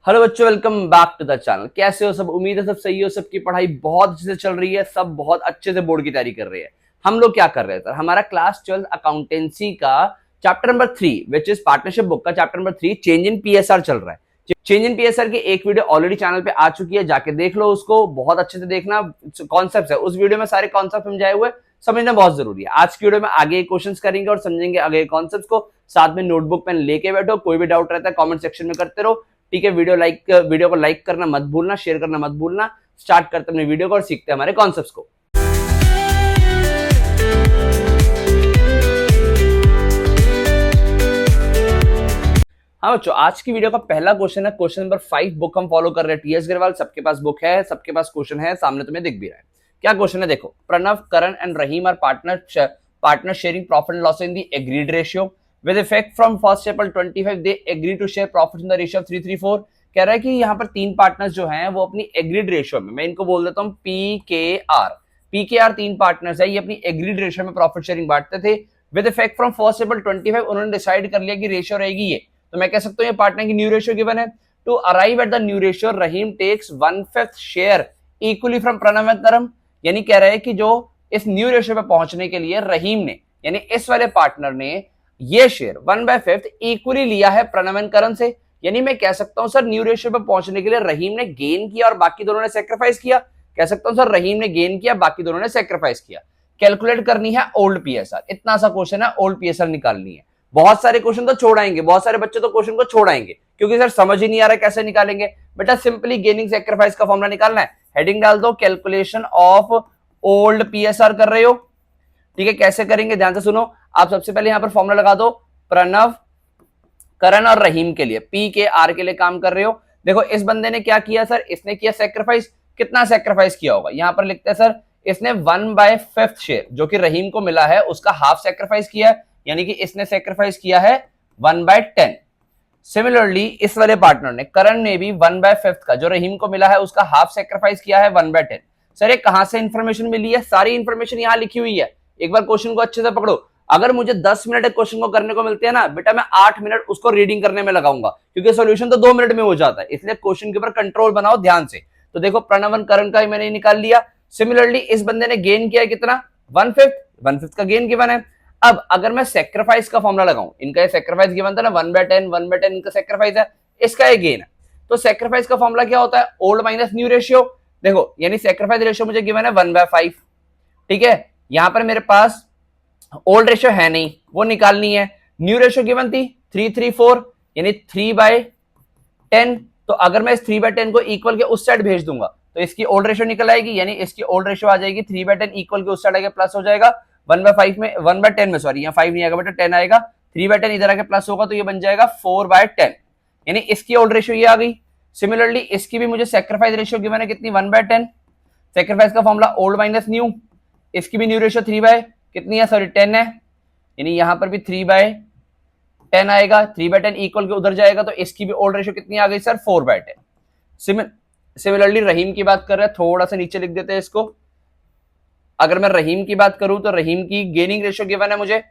Hello बच्चों, welcome back to the channel. कैसे हो सब? उम्मीद है सब सही हो। सबकी पढ़ाई बहुत अच्छे से चल रही है, सब बहुत अच्छे से बोर्ड की तैयारी कर रहे हैं। हम लोग क्या कर रहे हैं सर, हमारा क्लास 12 अकाउंटेंसी का chapter number 3 which is partnership book का chapter number 3 change in PSR चल रहा है। चेंज इन पीएसआर की एक वीडियो ऑलरेडी चैनल पे आ चुकी है, जाके देख लो उसको, बहुत अच्छे से देखना। कॉन्सेप्ट है उस वीडियो में, सारे कॉन्सेप्ट समझाए हुए, समझना बहुत जरूरी है। आज की वीडियो में आगे क्वेश्चंस करेंगे और समझेंगे आगे कॉन्सेप्ट्स को। साथ में नोटबुक पेन लेके बैठो, कोई भी डाउट रहता है कमेंट सेक्शन में करते रहो। ठीक है, वीडियो को लाइक करना मत भूलना, शेयर करना मत भूलना। स्टार्ट करते अपने वीडियो को और सीखते हैं हमारे कॉन्सेप्ट्स को। हाँ बच्चों, आज की वीडियो का पहला क्वेश्चन है क्वेश्चन नंबर 5। बुक हम फॉलो कर रहे हैं टीएस अग्रवाल। सबके पास बुक है, सबके पास क्वेश्चन है, सामने तुम्हें दिख भी रहा है। क्या क्वेश्चन है देखो। Pranav, Karan and Rahim are partner sharing profit and loss in the agreed ratio with effect from 1 April 25 they agree to share profit in the ratio of 3:3:4। कह रहा है कि यहाँ पर तीन पार्टनर्स जो हैं वो अपनी एग्रीड रेशियो में, मैं इनको बोल देता हूँ पी के आर तीन पार्टनर्स है, ये अपनी एग्रीड रेशियो में प्रॉफिट शेयरिंग बांटते थे। विद इफेक्ट फ्रॉम 1 April 25 उन्होंने डिसाइड कर लिया कि रेशियो रहेगी ये। तो मैं कह सकता हूँ ये पार्टनर की न्यू रेशियो गिवन है। To arrive at the new ratio Rahim takes 1/5 share equally from Pranav and तरम। यानी कह रहा है कि जो इस न्यू रेशियो पे पहुंचने के लिए रहीम ने, यानी इस वाले पार्टनर ने ये शेयर 1/5 इक्वली लिया है प्रणव एंड करण से। यानी मैं कह सकता हूं सर न्यू रेशियो पे पहुंचने के लिए रहीम ने गेन किया और बाकी दोनों ने सेक्रीफाइस किया। कह सकता हूं सर रहीम ने गेन किया, बाकी दोनों ने सेक्रीफाइस किया। कैलकुलेट करनी है ओल्ड पीएसआर, इतना सा क्वेश्चन है, ओल्ड पीएसआर निकालनी है। बहुत सारे क्वेश्चन तो छोड़ आएंगे, बहुत सारे बच्चे तो क्वेश्चन को छोड़ आएंगे क्योंकि सर समझ ही नहीं आ रहा कैसे निकालेंगे। बेटा सिंपली गेनिंग सेक्रीफाइस का फॉर्मूला निकालना है। हेडिंग डाल दो, कैलकुलेशन ऑफ ओल्ड पीएसआर कर रहे हो। ठीक है, कैसे करेंगे ध्यान से सुनो। आप सबसे पहले यहां पर फॉर्मूला लगा दो प्रणव, करण और रहीम के लिए, पी के आर के लिए काम कर रहे हो। देखो इस बंदे ने क्या किया सर, इसने किया सेक्रीफाइस। कितना सेक्रीफाइस किया होगा यहां पर लिखते हैं सर, इसने 1/5 शेयर जो कि रहीम को मिला है उसका हाफ सेक्रीफाइस किया है, यानी कि इसने सेक्रीफाइस किया है 1/10। सिमिलरली इस वाले पार्टनर ने, करण ने भी 1/5 का जो रहीम को मिला है उसका हाफ सेक्रीफाइस किया है 1/10। सर ये कहां से इंफॉर्मेशन मिली है? सारी इंफॉर्मेशन यहां लिखी हुई है। एक बार क्वेश्चन को अच्छे से पकड़ो। अगर मुझे 10 मिनट क्वेश्चन को करने को मिलते हैं ना बेटा, मैं 8 मिनट उसको रीडिंग करने में लगाऊंगा क्योंकि सॉल्यूशन तो 2 मिनट में हो जाता है। इसलिए क्वेश्चन के ऊपर कंट्रोल बनाओ ध्यान से। तो देखो प्रणवन करण का मैंने निकाल लिया। सिमिलरली इस बंदे ने गेन किया कितना, 1/5 का गेन गिवन है। अब अगर मैं सेक्रीफाइस का फॉर्मूला लगाऊं, इनका ये सेक्रीफाइस गिवन था ना 1/10 इनका सेक्रीफाइस है, इसका ये गेन है। तो सेक्रीफाइस का फॉर्मूला क्या होता है, ओल्ड माइनस न्यू रेशियो। देखो यानी सेक्रीफाइस रेशियो मुझे गिवन है 1/5। ठीक है, यहां पर मेरे पास ओल्ड रेशियो है नहीं, वो निकालनी है। न्यू रेशियो गिवन थी 3:3:4 यानी 3/10। तो अगर मैं इस 3/10 को इक्वल के उस साइड भेज दूंगा तो इसकी ओल्ड रेशियो निकल आएगी, यानी इसकी ओल्ड रेशियो आ जाएगी 3/10 इक्वल के उस साइड आएगा प्लस हो जाएगा 1/5 में, 1/10 में सॉरी, यहाँ 5 नहीं आएगा बेटा 10 आएगा। 3/10 इधर आके प्लस होगा तो ये बन जाएगा 4/10, यानी इसकी ओल्ड रेशियो ये आ गई। सिमिलरली इसकी भी मुझे सेक्रीफाइस रेशियो गिवन है कितनी, 1/10। सेक्रीफाइस का फॉर्मूला ओल्ड माइनस न्यू। इसकी भी न्यू रेशियो 3 कितनी है, सॉरी 10 है, यानी यहां पर भी 3/10 आएगा। 3/10 इक्वल के उधर जाएगा तो इसकी भी ओल्ड रेशियो कितनी आ गई सर, 4/10। सिमिलरली रहीम की बात कर रहे हैं, थोड़ा सा नीचे लिख देते हैं इसको। अगर मैं रहीम की बात करूं तो रहीम की गेनिंग रेशियो गिवन है मुझे।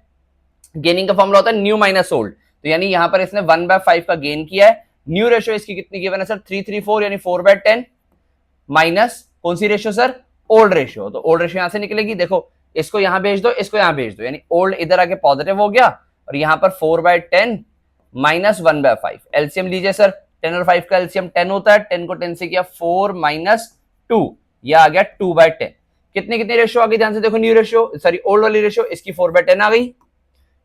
गेनिंग का फॉर्मूला होता है न्यू माइनस ओल्ड। तो यानी यहां पर इसने 1/5 का गेन किया है। न्यू रेशियो इसकी कितनी गिवन है सर, 3:3:4 यानी 4/10 माइनस कौन सी रेशियो सर, ओल्ड रेशियो। तो ओल्ड रेशियो यहां से निकलेगी, देखो इसको यहां भेज दो, इसको यहां भेज दो, यानी ओल्ड इधर आके पॉजिटिव हो गया और यहां पर 4/10 माइनस 1/5। एलसीएम लीजिए सर, 10 और 5 का एलसीएम 10 होता है। 10 को 10 से किया 4 माइनस 2, यह आ गया 2/10। कितनी कितनी रेशियो आ गई ध्यान से देखो, न्यू रेशियो सॉरी ओल्ड वाली रेशियो, इसकी 4/10 आ गई,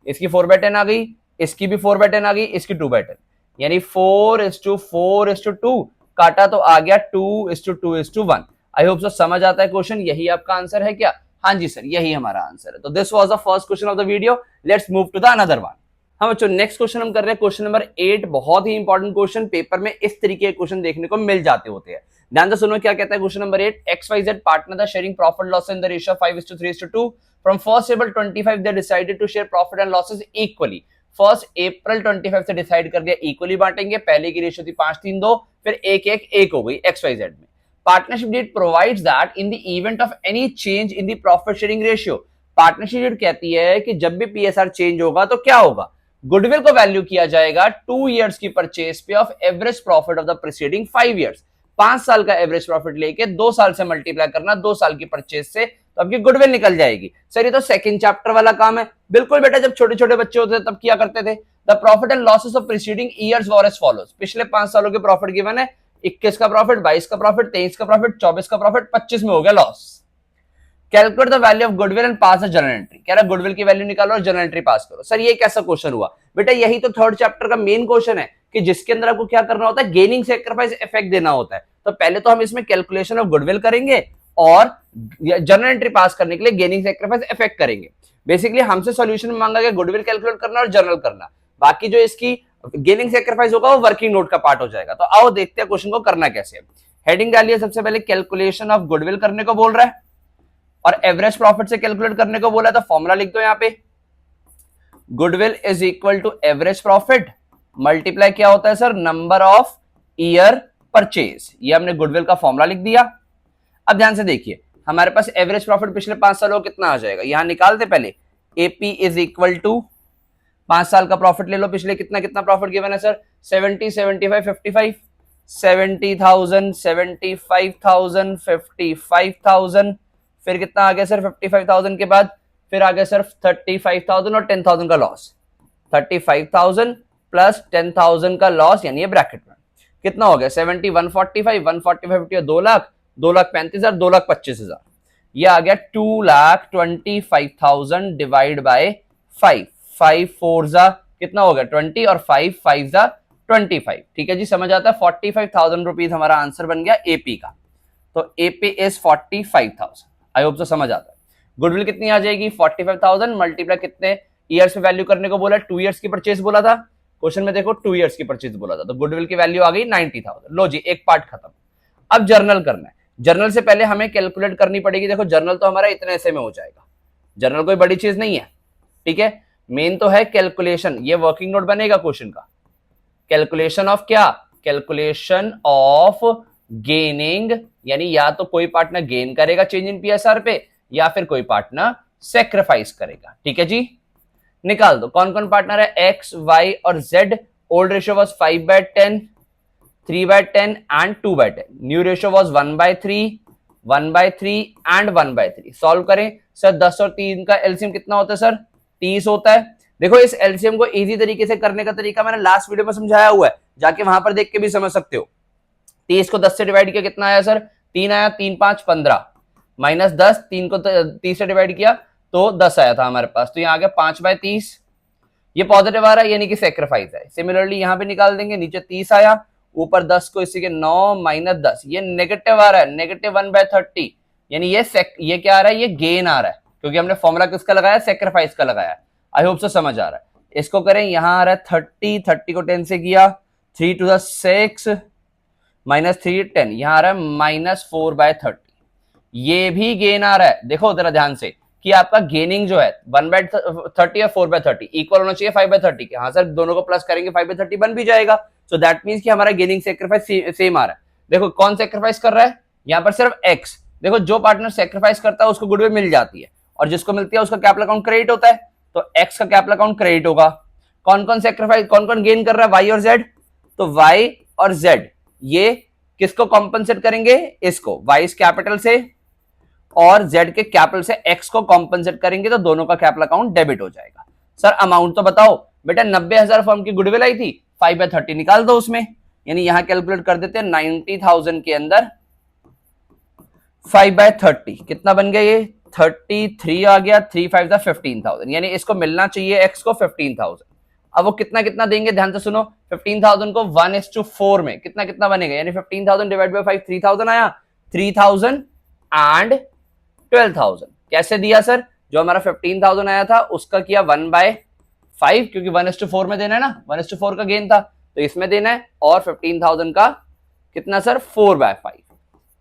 इसकी 4/10 आ गई, इसकी भी 4/10 आ गई, इसकी 2/10, यानी 4:4:2 काटा तो आ गया 2:2:1। आई होप सो समझ आता है क्वेश्चन। यही आपका आंसर है क्या? हाँ जी सर, यही हमारा आंसर है। तो this was the first question of the video. Let's move to the another one. हाँ बच्चों, नेक्स्ट क्वेश्चन हम कर रहे हैं क्वेश्चन नंबर 8। बहुत ही इंपॉर्टेंट क्वेश्चन, पेपर में इस तरीके के क्वेश्चन देखने को मिल जाते होते हैं। ध्यान से सुनो क्या कहता है question number 8। XYZ partner the sharing profit loss in the ratio 5:3:2 from 1 April 25 they decided to share profit and losses equally. 1 April 25 से डिसाइड कर दिया इक्वली बांटेंगे। पहले की रेशियो थी 5:3:2, फिर 1:1:1 हो गई XYZ में। Partnership deed provides that in the event of any change in the profit sharing ratio. Partnership deed कहती है कि जब भी पीएसआर चेंज होगा तो क्या होगा, गुडविल को वैल्यू किया जाएगा 2 इयर्स की परचेज पे of average profit of the preceding 5 years. 5 साल का एवरेज प्रॉफिट लेके 2 साल से मल्टीप्लाई करना 2 साल की परचेज से, तो आपकी गुडविल निकल जाएगी। सर ये तो सेकंड चैप्टर वाला काम है। बिल्कुल बेटा, जब छोटे छोटे बच्चे होते थे तब किया करते थे। The profit and losses of preceding years were as follows. पिछले 5 सालों के प्रॉफिट गिवन है, 21 का प्रॉफिट, 22 का प्रॉफिट, 23 का प्रॉफिट, 24 का प्रॉफिट, 25 में हो गया loss. Calculate the value of goodwill and pass the journal entry. कह रहा है गुडविल की वैल्यू निकालो और जर्नल एंट्री पास करो। सर ये कैसा क्वेश्चन हुआ बेटा? यही तो थर्ड चैप्टर का मेन क्वेश्चन है कि जिसके अंदर आपको क्या करना होता है, गेनिंग सैक्रिफाइस इफेक्ट देना होता है। तो पहले तो हम इसमें कैलकुलेशन ऑफ गुडविल करेंगे और जर्नल एंट्री पास करने के लिए गेनिंग सैक्रिफाइस इफेक्ट करेंगे। बेसिकली हमसे सॉल्यूशन में मांगा गया गुडविल कैलकुलेट करना और जर्नल करना। बाकी जो इसकी गेनिंग सैक्रिफाइस होगा वो वर्किंग नोट का पार्ट हो जाएगा। तो आओ देखते हैं क्वेश्चन को करना कैसे है। हेडिंग डालिए सबसे पहले, कैलकुलेशन ऑफ गुडविल करने को बोल रहा है और एवरेज प्रॉफिट से कैलकुलेट करने को बोला, तो फॉर्मूला लिख दो यहां पे। Goodwill is equal to average profit multiply क्या होता है sir, number of year purchase. ये हमने गुडविल का फॉर्मूला लिख दिया। अब ध्यान से देखिए, हमारे पास एवरेज प्रॉफिट पिछले 5 सालों कितना आ जाएगा, यहां निकालते पहले। एपी इज इक्वल टू 5 साल का प्रॉफिट ले लो, पिछले कितना कितना प्रॉफिट गिवन है सर, 70, 75, 55, 70,000, 75,000, 55,000, फिर कितना आ गया सर 55,000 के बाद, फिर आ गया सर 35,000 और 10,000 का लॉस। 35,000 प्लस 10,000 का लॉस, यानी ये ब्रैकेट में कितना हो गया 70, 145, 145, 2 लाख, 2,35,000, 2,25,000। ये आ गया 2,25,000 डिवाइड बाय 5। 5 4 जा कितना हो गया 20 और 5 5 जा 25। ठीक है जी, समझ आता है। 45,000 रुपीज हमारा आंसर बन गया एपी का। तो एपी इज 45,000। आई होप तो समझ आता है। गुडविल कितनी आ जाएगी 45,000 मल्टीप्लाई कितने ईयर्स पे वैल्यू करने को बोला, 2 इयर्स की परचेज बोला था क्वेश्चन में, देखो 2 इयर्स की परचेज बोला था, तो गुडविल की वैल्यू आ गई 90,000। लो जी, एक पार्ट खत्म। अब जर्नल करना है। जर्नल से पहले हमें कैलकुलेट करनी पड़ेगी। देखो जर्नल तो हमारा इतने ऐसे में हो जाएगा, जर्नल कोई बड़ी चीज नहीं है। ठीक है, मेन तो है कैलकुलेशन। ये वर्किंग नोट बनेगा क्वेश्चन का। कैलकुलेशन ऑफ क्या, कैलकुलेशन ऑफ गेनिंग, यानी या तो कोई पार्टनर गेन करेगा चेंज इन पीएसआर पे, या फिर कोई पार्टनर सेक्रीफाइस करेगा। ठीक है जी, निकाल दो कौन कौन पार्टनर है, एक्स वाई और Z. Old ratio was 5/10, 3/10 and 2/10। New ratio was 1/3, 1/3 and 1/3। Solve करें सर, 10 और 3 का एलसीएम कितना होता है सर, 30 होता है। देखो इस एलसीएम को इजी तरीके से करने का तरीका मैंने लास्ट वीडियो में समझाया हुआ है, जाके वहां पर देख के भी समझ सकते हो। 30 को 10 से डिवाइड किया कितना आया सर, 3 आया, 3 5 15 माइनस 10, 3 को 30 से डिवाइड किया तो 10 आया था हमारे पास, तो यहाँ आ गया 5/30। ये पॉजिटिव आ रहा है यानी कि सेक्रीफाइस है। सिमिलरली यहाँ पे निकाल देंगे, नीचे 30 आया, ऊपर 10 को इसी के 9 माइनस 10, ये नेगेटिव आ रहा है, नेगेटिव 1/30, यानी ये क्या आ रहा है, ये गेन आ रहा है, क्योंकि हमने फॉर्मूला किसका लगाया, सेक्रीफाइस का लगाया। आई होप सो समझ आ रहा है। इसको करें, यहां आ रहा है 30, 30 को 10 से किया, 3 to the 6 माइनस 3 10, यहां आ रहा है -4/30। ये भी गेन आ रहा है। देखो जरा ध्यान से कि आपका गेनिंग जो है 1/30 या 4/30 इक्वल होना चाहिए 5/30 के। हाँ सर, दोनों को प्लस करेंगे 5/30 बन भी जाएगा। सो दैट मींस कि हमारा गेनिंग सेक्रीफाइस सेम आ रहा है। देखो कौन सेक्रीफाइस कर रहा है, यहाँ पर सिर्फ एक्स। देखो जो पार्टनर सेक्रीफाइस करता है उसको गुडविल मिल जाती है, और जिसको मिलती है उसका कैपिटल अकाउंट क्रेडिट होता है, तो एक्स का कैपिटल अकाउंट क्रेडिट होगा। कौन कौन सेक्रीफाइस, कौन कौन गेन कर रहा है, वाई और जेड। तो वाई और जेड ये किसको कॉम्पनसेट करेंगे, इसको, वाई कैपिटल से और जेड के कैपिटल से एक्स को कॉम्पनसेट करेंगे, तो दोनों का कैपिटल अकाउंट डेबिट हो जाएगा। सर अमाउंट तो बताओ बेटा, 90,000 फर्म की गुडविल आई थी, 5/30 निकाल दो उसमें, यानी यहां कैलकुलेट कर देते हैं 90,000 के अंदर 5/30 कितना बन गया, ये 33 आ गया, 3 5 15,000, यानी इसको मिलना चाहिए एक्स को 15,000। अब वो कितना कितना देंगे, ध्यान से सुनो, 15,000 को 1:4 में कितना कितना बनेगा, यानी 15,000 डिवाइड बाय 5 3,000 आया, 3,000 एंड 12,000। कैसे दिया सर, जो हमारा 15,000 आया था उसका किया 1/5, क्योंकि 1:4 में देना है ना, 1:4 का गेन था तो इसमें देना है, और 15,000 का कितना सर 4/5,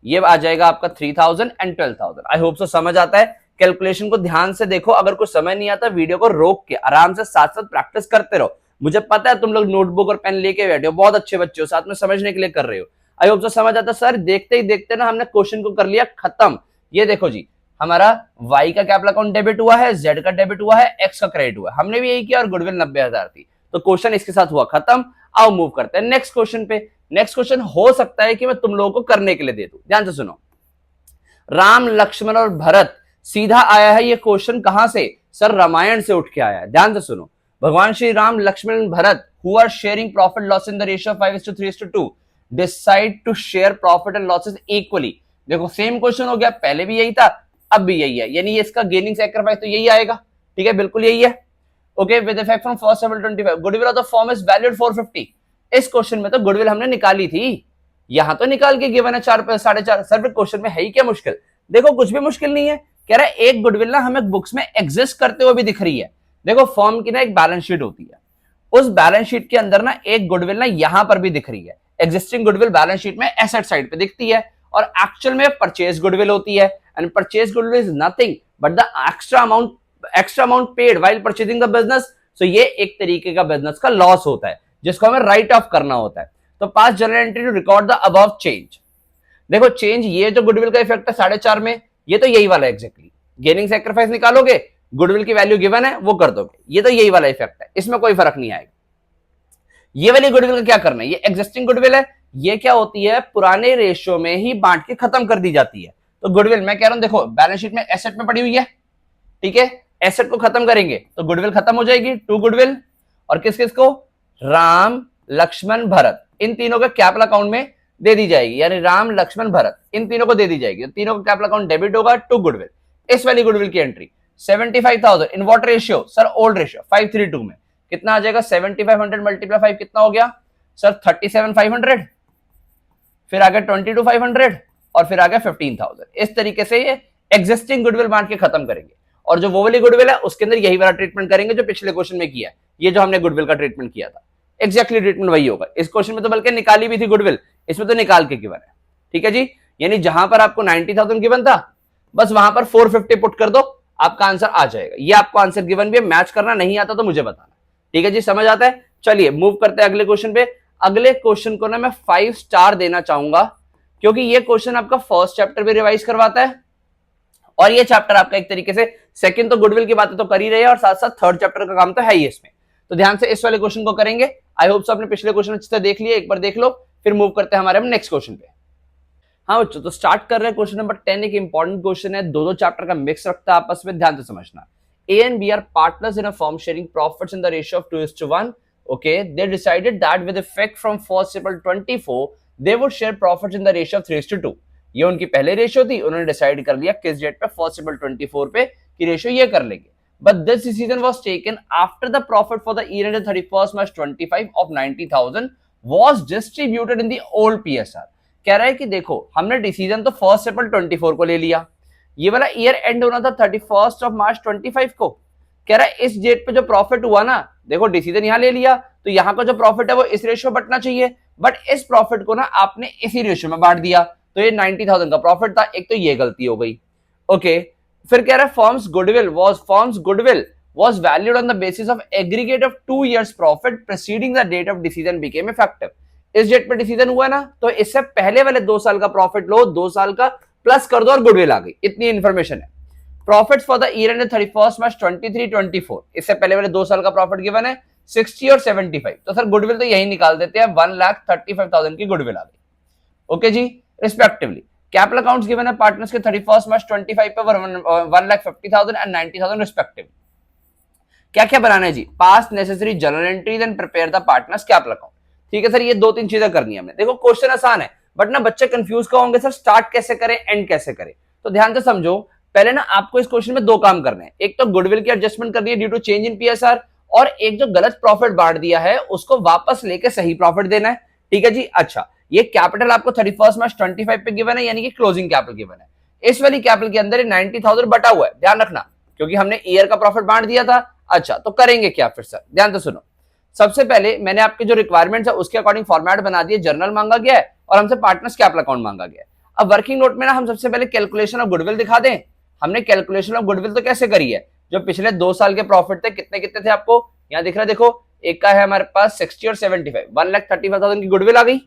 ये आ जाएगा आपका 3,000 एंड 12,000। आई होप सो समझ आता है। कैलकुलेशन को ध्यान से देखो, अगर कुछ समझ नहीं आता वीडियो को रोक के आराम से साथ साथ प्रैक्टिस करते रहो। मुझे पता है तुम लोग नोटबुक और पेन लेके बैठे हो, बहुत अच्छे बच्चे हो, साथ में समझने के लिए कर रहे हो। आई होप सो समझ आता। सर देखते ही देखते ना हमने क्वेश्चन को कर लिया खत्म। ये देखो जी, हमारा y का कैपिटल अकाउंट डेबिट हुआ है, z का डेबिट हुआ है, x का क्रेडिट हुआ है। हमने भी यही किया और गुडविल 90,000 थी। तो क्वेश्चन इसके साथ हुआ खत्म। आओ मूव करते हैं नेक्स्ट क्वेश्चन पे। नेक्स्ट क्वेश्चन हो सकता है कि मैं तुम लोगों को करने के लिए दे दूं, ध्यान से सुनो। राम लक्ष्मण और भरत सीधा आया है, ये क्वेश्चन कहां से? सर रामायण से उठ के आया है। ध्यान से सुनो, भगवान Shri Ram Lakshman Bharat who are sharing profit loss in the ratio 5:3:2 decide to share profit and losses equally. देखो सेम क्वेश्चन हो गया, पहले भी यही था अब भी यही है, यानी इसका गेनिंग सैक्रिफाइस तो यही आएगा। ठीक है, बिल्कुल यही है। Okay, with effect from 1st April 25 goodwill of the firm is valued 450। इस क्वेश्चन में तो गुडविल हमने निकाली थी, यहां तो निकाल के गिवन है 4.5.5। सर क्वेश्चन में है ही क्या मुश्किल? देखो कुछ भी मुश्किल नहीं है। कह रहा है एक गुडविल ना हमें बुक्स में एग्जिस्ट करते हुए भी दिख रही है। देखो फर्म की ना एक बैलेंस शीट होती है, उस बैलेंस शीट के अंदर ना एक गुडविल ना यहां पर भी दिख रही है। एग्जिस्टिंग गुडविल बैलेंस शीट में एसेट साइड पे दिखती है और एक्चुअल में परचेज गुडविल होती है। And purchase goodwill is nothing but the extra amount paid while purchasing the business. So ये एक तरीके का बिजनेस का लॉस होता है जिसको हमें राइट ऑफ करना होता है। तो pass journal entry to record the above change. देखो चेंज, ये जो गुडविल का इफेक्ट है 4.5 में, ये तो यही वाला एग्जैक्टली। गेनिंग सैक्रिफाइस निकालोगे, गुडविल की वैल्यू गिवन है वो कर दोगे, ये तो यही वाला इफेक्ट है, इसमें कोई फर्क नहीं आएगा। ये वाली गुडविल का क्या करना है? ये एग्जिस्टिंग गुडविल है, ये क्या होती है पुराने रेशियो में ही बांट के खत्म कर दी जाती है। तो गुडविल मैं कह रहा हूं देखो बैलेंस शीट में एसेट में पड़ी हुई है, ठीक है, एसेट को खत्म करेंगे तो गुडविल खत्म हो जाएगी, 2 गुडविल। और किस किस को? राम लक्ष्मण भरत, इन तीनों के कैपिटल अकाउंट में दे दी जाएगी, यानी राम लक्ष्मण भरत इन तीनों को दे दी जाएगी। तीनों का कैपिटल अकाउंट डेबिट होगा, 2 गुडविल। इस वाली गुडविल की entry 75,000 in what ratio? Sir old ratio 5:3:2 में। कितना आ जाएगा? 7500 मल्टीप्लाई 5 कितना हो गया सर? 37,500। फिर आ गया 22,500 और फिर आ गया 15,000। इस तरीके से ये एग्जिस्टिंग गुडविल बांट के खत्म करेंगे। और जो वो वाली गुडविल है उसके अंदर यही वाला ट्रीटमेंट करेंगे जो पिछले क्वेश्चन में किया है। ये जो हमने गुडविल का ट्रीटमेंट किया था एग्जैक्टली ट्रीटमेंट वही होगा। इस क्वेश्चन में तो बल्कि निकाली भी थी गुडविल, इसमें तो निकाल के गिवन है। ठीक है जी, यानी जहां पर आपको 90,000 गिवन था बस वहां पर 450 पुट कर दो, आपका आंसर आ जाएगा। ये आपको आंसर गिवन भी है, मैच करना नहीं आता तो मुझे बताना। ठीक है जी, समझ आता है? चलिए मूव करते हैं अगले क्वेश्चन पे। अगले क्वेश्चन को ना मैं 5 स्टार देना चाहूंगा क्योंकि ये क्वेश्चन आपका फर्स्ट चैप्टर भी रिवाइज करवाता है और ये चैप्टर आपका एक तरीके से सेकंड तो गुडविल की बातें तो कर ही रहे हैं और साथ साथ थर्ड चैप्टर का काम तो है ही इसमें। तो ध्यान से इस वाले क्वेश्चन को करेंगे। आई होप सो आपने पिछले क्वेश्चन अच्छे से देख लिए, एक बार देख लो फिर मूव करते हैं हमारे हम नेक्स्ट क्वेश्चन पे। हाँ बच्चों, तो स्टार्ट कर रहे हैं क्वेश्चन नंबर 10। एक इंपॉर्टेंट क्वेश्चन है, दो चैप्टर का मिक्स रखता है आपस में, ध्यान से समझना। A and B are partners in a firm sharing profits in the ratio of 2:1. Okay, they decided that with effect from 1st April 24, they would share profits in the ratio of 3:2. ये उनकी पहले ratio थी, उन्होंने decide कर लिया किस date पे 1st April 24 पे कि रेशियो ये कर लेंगे। But this decision was taken after the profit for the year ended 31st March 25 of 90,000 was distributed in the old PSR. कह रहा है कि देखो हमने डिसीजन तो 1st April 24 को ले लिया, ये वाला ईयर एंड होना था 31st March 25 को। कह रहा है इस डेट पे जो प्रॉफिट हुआ ना, देखो डिसीजन यहां ले लिया तो यहां का जो प्रॉफिट है वो इस रेशियो में बंटना चाहिए, बट इस प्रॉफिट को ना आपने इसी रेशियो में बांट दिया तो ये 90,000 का प्रॉफिट था। एक तो ये गलती हो गई। ओके, फिर कह रहा है firms goodwill was valued on the basis of aggregate of 2 years profit preceding the date of decision became effective. इस डेट पे डिसीजन हुआ ना तो इससे पहले वाले 2 साल का प्रॉफिट लो, 2 साल का प्लस कर दो और गुडविल आ गई। इतनी इंफॉर्मेशन है। Profit for the year and 31st March 23-24, इससे पहले वाले 2 साल का प्रॉफिट गिवन है 60 और 75। तो सर गुडविल तो यही निकाल देते हैं, 1,35,000 की गुडविल आ गई। ओके जी, रिस्पेक्टिवली कैपिटल अकाउंट्स गिवन है पार्टनर्स के 31st March 25 पे 1,50,000 एंड 90,000 रिस्पेक्टिवली। क्या क्या बनाना है जी? Pass necessary journal entries and prepare the partners capital account. ठीक है सर, ये 2-3 चीजें करनी है हमने। देखो क्वेश्चन आसान है बट ना बच्चे कंफ्यूज का होंगे सर स्टार्ट कैसे करें एंड कैसे करें। तो ध्यान से समझो, पहले ना आपको इस क्वेश्चन में 2 काम करने हैं। एक तो गुडविल की एडजस्टमेंट करनी है due to change in PSR, और एक जो गलत प्रॉफिट बांट दिया है उसको वापस लेके सही प्रॉफिट देना है। ठीक है जी। अच्छा, ये कैपिटल आपको 31st March 25 पे गिवन है, यानी कि क्लोजिंग कैपिटल गिवन है। इस वाली कैपिटल के अंदर 90,000 बटा हुआ है, ध्यान रखना, क्योंकि हमने ईयर का प्रॉफिट बांट दिया था। अच्छा, तो करेंगे क्या फिर सर? ध्यान से सुनो। सबसे पहले मैंने आपके जो रिक्वायरमेंट्स है उसके अकॉर्डिंग फॉर्मेट बना दिए। जर्नल मांगा गया है और हमसे पार्टनर्स कैपिटल अकाउंट मांगा गया है। अब वर्किंग नोट में ना हम सबसे पहले कैलकुलेशन ऑफ गुडविल दिखा दें। हमने कैलकुलेशन ऑफ गुडविल तो कैसे करी है, जो पिछले 2 साल के प्रॉफिट थे कितने कितने थे आपको यहाँ दिख रहा है। देखो एक का है हमारे पास 60 और 75, 1,35,000 की गुडविल आ गई।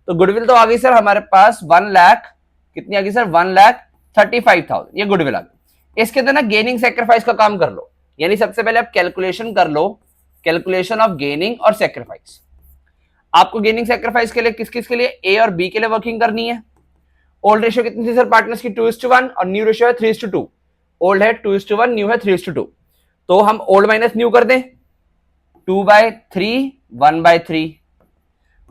तो गुडविल तो आ गई सर हमारे पास 1 लाख, कितनी आ गई सर? 1,35,000 ये गुडविल आ गई। इसके अंदर ना गेनिंग सैक्रिफाइस का काम कर लो, यानी सबसे पहले आप कैलकुलेशन कर लो कैलकुलेशन ऑफ गेनिंग और सेक्रीफाइस। आपको गेनिंग सेक्रीफाइस के लिए किस किस के लिए, ए और बी के लिए वर्किंग करनी है। ओल्ड रेशियो कितनी थी सर पार्टनर्स की, 2:1 और न्यू रेशियो है 3:2। ओल्ड है 2:1, न्यू है 3:2। तो हम ओल्ड माइनस न्यू कर दें, 2/3 1/3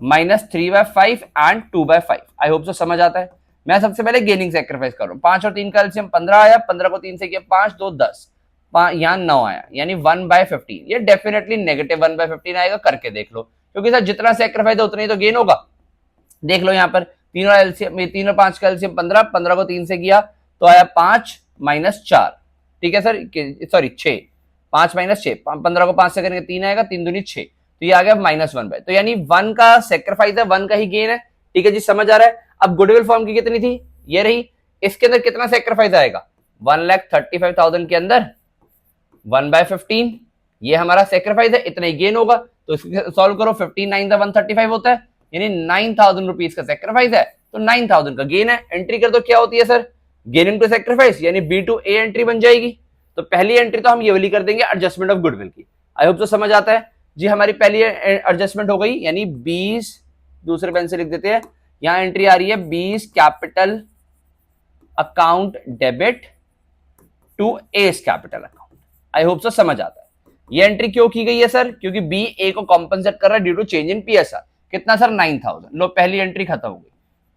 minus 3/5 and 2/5। I hope so समझ आता है। मैं सबसे पहले गेनिंग सेक्रीफाइस कर रहा हूं। 5 और 3 का एलसीएम 15 आया, 15 को 3 से किया 5, 2 10, यहां 9 आया, यानी 1/15। ये डेफिनेटली नेगेटिव 1/15 आएगा, करके देख लो, क्योंकि सर जितना सेक्रीफाइस है उतना ही तो गेन होगा। देख लो यहाँ पर 3 और एलसीएम, 3 और 5 का एलसीएम 15, 15 को 3 से किया तो आया 5 - 4। ठीक है सर, सॉरी 6, 5 - 6, 15 को 5 से करेंगे 3 आएगा, 3 दूनी 6, तो ये आ गया -1/, तो यानी 1 का सेक्रीफाइस है, 1 का ही गेन है। ठीक है जी, समझ आ रहा है। अब गुडविल फॉर्म की कितनी थी, ये रही। इसके अंदर कितना सेक्रीफाइस आएगा, 1,35,000 के अंदर 1/15, ये हमारा सेक्रीफाइस है, इतना ही गेन होगा। तो इसको सॉल्व करो, 15 9 135 होता है, यानी 9,000 रुपीज का सेक्रीफाइस है, तो 9,000 का गेन है। एंट्री कर दो, क्या होती है सर, गेन इनटू सेक्रीफाइस, यानी B to A एंट्री बन जाएगी। तो पहली एंट्री तो हम ये वाली कर देंगे, एडजस्टमेंट ऑफ गुडविल की। आई होप तो समझ आता है जी। हमारी पहली एडजस्टमेंट हो गई, यानी 20, दूसरे पेन से लिख देते हैं, यहां एंट्री आ रही है 20 capital account debit to S capital account. I hope so समझ आता है। ये एंट्री क्यों की गई है सर, क्योंकि बी ए को कॉम्पनसेट कर रहा है due to change in PSR. कितना सर, 9,000। लो, पहली एंट्री खत्म हो गई।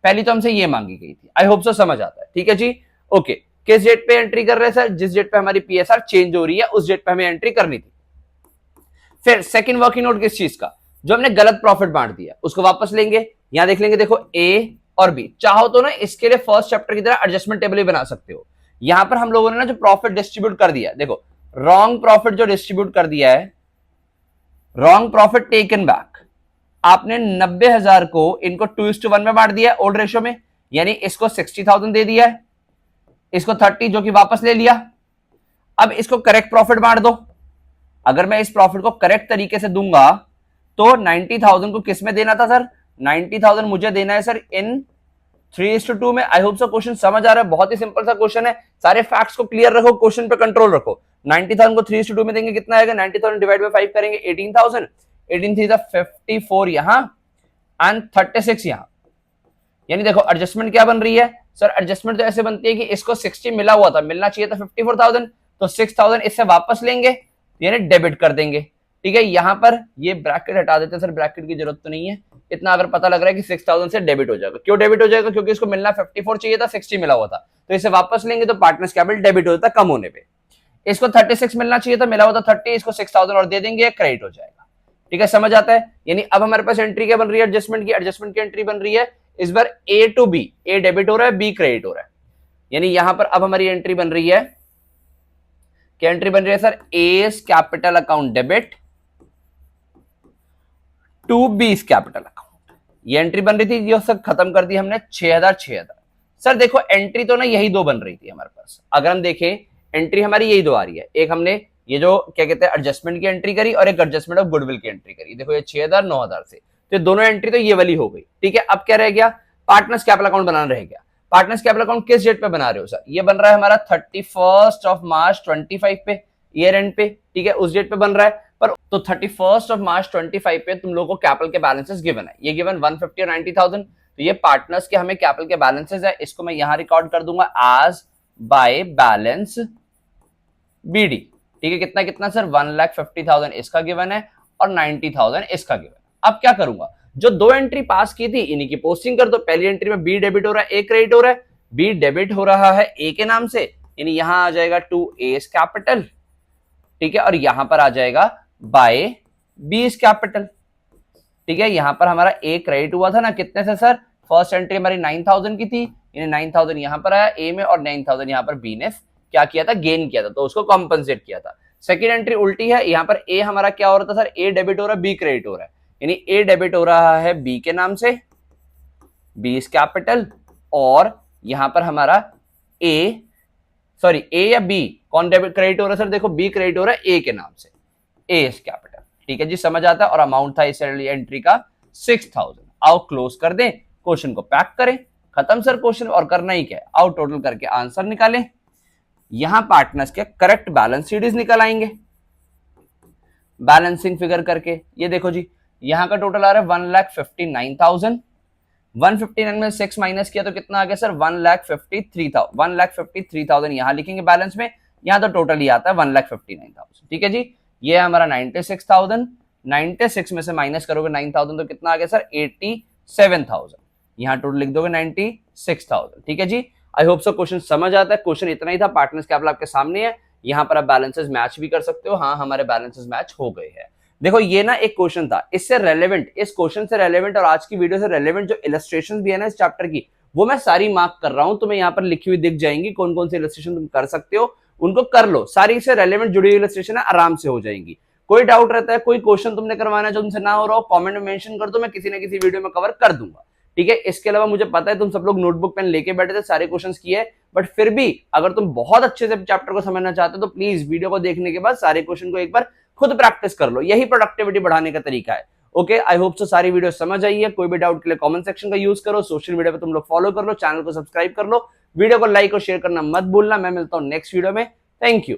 पहली तो हमसे ये मांगी गई थी। आई होप सो समझ आता है। ठीक है जी, ओके। किस डेट पे एंट्री कर रहे हैं सर, जिस डेट पे हमारी पीएसआर चेंज हो रही है उस डेट पे हमें एंट्री करनी थी। फिर सेकंड वर्किंग नोट किस चीज का, जो हमने गलत प्रॉफिट बांट दिया उसको वापस लेंगे। यहां देख लेंगे, देखो ए और बी, चाहो तो ना इसके लिए फर्स्ट चैप्टर की तरह एडजस्टमेंट टेबल भी बना सकते हो। यहां पर हम लोगों ने ना जो प्रॉफिट डिस्ट्रीब्यूट कर दिया, देखो रॉन्ग प्रॉफिट जो डिस्ट्रीब्यूट कर दिया है, रॉन्ग प्रॉफिट टेकन बैक, आपने 90,000 को इनको 2:1 में बांट दिया ओल्ड रेशियो में, यानी इसको 60,000 दे दिया है, इसको 30 जो कि वापस ले लिया। अब इसको करेक्ट प्रॉफिट बांट दो। अगर मैं इस प्रॉफिट को करेक्ट तरीके से दूंगा तो 90,000 को किस में देना था सर, 90,000 मुझे देना है सर इन 3:2 में। आई होप सो क्वेश्चन समझ आ रहा है, बहुत ही सिंपल सा क्वेश्चन है। सारे फैक्ट्स को क्लियर रखो, क्वेश्चन पे कंट्रोल रखो। 90,000 को 3:2 में देंगे, कितना आएगा, 90,000 डिवाइड बाय 5 करेंगे 18,000, 18 थी 54 यहां एंड 36 यहां। यानी देखो एडजस्टमेंट क्या बन रही है सर, एडजस्टमेंट तो ऐसे बनती है कि इसको 60 मिला हुआ था, मिलना चाहिए था 54,000, तो 6,000 इससे वापस लेंगे, यानी डेबिट कर देंगे। ठीक है, यहां पर ये ब्रैकेट हटा देते हैं सर, ब्रैकेट की जरूरत तो नहीं है। इतना अगर पता लग रहा है कि 6,000 से डेबिट हो जाएगा। क्यों डेबिट हो जाएगा, क्योंकि इसको मिलना 54 चाहिए था, 60 मिला हुआ था, तो इसे वापस लेंगे तो पार्टनर्स कैपिटल डेबिट हो जाता कम होने पे। इसको 36 मिलना चाहिए था, मिला हुआ था 30, इसको 6,000 और दे देंगे, क्रेडिट हो जाएगा। ठीक है, समझ आता है। यानी अब हमारे पास एंट्री क्या बन रही है, एडजस्टमेंट की। एडजस्टमेंट की एंट्री बन रही है इस बार ए टू बी, ए डेबिट हो रहा है, बी क्रेडिट हो रहा है। यानी यहां पर अब हमारी एंट्री बन रही है, क्या एंट्री बन रही है sir, S capital account debit to B's capital account. ये एंट्री बन रही थी, ये सब खत्म कर दी हमने, 6,000। सर देखो एंट्री तो ना यही दो बन रही थी हमारे पास। अगर हम देखें एंट्री हमारी यही दो आ रही है, एक हमने ये जो क्या कहते हैं एडजस्टमेंट की एंट्री करी और एक एडजस्टमेंट ऑफ गुडविल की एंट्री करी। देखो ये 6,000 9,000 से, तो दोनों एंट्री तो ये वाली हो गई। ठीक है, अब क्या रह गया, पार्टनर्स कैपिटल अकाउंट बनाना रह गया। पार्टनर्स कैपिटल अकाउंट किस डेट पे बना रहे हो सर, ये बन रहा है हमारा 31 मार्च 25 पे, ईयर एंड पे। ठीक है, उस डेट पे बन रहा है। पर तो 31 मार्च 25 पे तुम लोगों को कैपिटल के बैलेंसेस गिवन है, ये गिवन 150 और 90,000, तो ये पार्टनर्स के हमें कैपिटल के बैलेंसेस है। इसको मैं यहां रिकॉर्ड कर दूंगा एज बाय बैलेंस बीडी। ठीक है, कितना कितना सर, 1,50,000 इसका गिवन है और 90,000 इसका गिवन है। अब क्या करूंगा, जो दो एंट्री पास की थी इन्हीं की पोस्टिंग कर दो। पहली एंट्री में बी डेबिट हो रहा है, ए क्रेडिट हो रहा है। बी डेबिट हो रहा है ए के नाम से, यानी यहां आ जाएगा टू एस कैपिटल। ठीक है, और यहां पर आ जाएगा बाय बीस कैपिटल। ठीक है, यहां पर हमारा ए क्रेडिट हुआ था ना, कितने से सर, फर्स्ट एंट्री हमारी 9,000 की थी, यानी 9,000 यहां पर आया ए में और 9,000 यहां पर बी ने क्या किया था, गेन किया था, तो उसको कॉम्पनसेट किया था। सेकेंड एंट्री उल्टी है, यहां पर ए हमारा क्या हो रहा था सर, ए डेबिट हो रहा है, बी क्रेडिट हो रहा है, यानी ए डेबिट हो रहा है बी के नाम से, बीस कैपिटल, और यहां पर हमारा ए या बी कौन डेबिट क्रेडिट हो रहा है सर, देखो बी क्रेडिट हो रहा है ए के नाम से, एस कैपिटल। ठीक है जी, समझ आता है। और अमाउंट था इस एंट्री का 6,000। आओ क्लोज कर दें, क्वेश्चन को पैक करें, खत्म सर क्वेश्चन, और करना ही क्या है, आओ टोटल करके आंसर निकालें। यहां पार्टनर्स के करेक्ट बैलेंस शीट निकल आएंगे। बैलेंसिंग फिगर करके। ये देखो जी, यहाँ का टोटल आ रहा है 1,59,000। 159 में 6 माइनस किया तो कितना आ गया सर? 1,53,000 यहाँ लिखेंगे बैलेंस में। यहाँ तो टोटल ही आता है 1,59,000। ठीक है जी, ये है हमारा 96,000। 96 में से माइनस करोगे 9,000 तो कितना आ गया सर? 87,000। यहाँ टोटल लिख दोगे 96,000। ठीक है जी, आई होप सो क्वेश्चन समझ आता है। क्वेश्चन इतना ही था, पार्टनर्स कैपिटल आपके सामने है। यहाँ पर आप बैलेंसेस मैच भी कर सकते हो। हाँ, हमारे बैलेंसेस मैच हो गए हैं। देखो ये ना एक क्वेश्चन था, इससे रेलेवेंट, इस क्वेश्चन से रेलेवेंट और आज की वीडियो से रेलेवेंट जो इलस्ट्रेशन भी है ना इस चैप्टर की, वो मैं सारी मार्क कर रहा हूं। तुम्हें यहाँ पर लिखी हुई दिख जाएंगी कौन कौन सी इलस्ट्रेशन तुम कर सकते हो, उनको कर लो। सारी से रेलेवेंट जुड़ी हुई इलस्ट्रेशन है, आराम से हो जाएंगी। कोई डाउट रहता है, कोई क्वेश्चन तुमने करवाना है जो तुमसे ना हो रहा हो, कमेंट में मेंशन कर दो, मैं किसी ना किसी वीडियो में कवर कर दूंगा। ठीक है, इसके अलावा मुझे पता है तुम सब लोग नोटबुक पेन लेके बैठे थे, सारे क्वेश्चंस किए, बट फिर भी अगर तुम बहुत अच्छे से चैप्टर को समझना चाहते हो तो प्लीज वीडियो को देखने के बाद सारे क्वेश्चन को एक बार खुद प्रैक्टिस कर लो। यही प्रोडक्टिविटी बढ़ाने का तरीका है। ओके, आई होप सो सारी वीडियो समझ आई है। कोई भी डाउट के लिए कमेंट सेक्शन का यूज करो, सोशल मीडिया पे तुम लोग फॉलो कर लो, चैनल को सब्सक्राइब कर लो, वीडियो को लाइक और शेयर करना मत भूलना। मैं मिलता हूं नेक्स्ट वीडियो में। Thank you.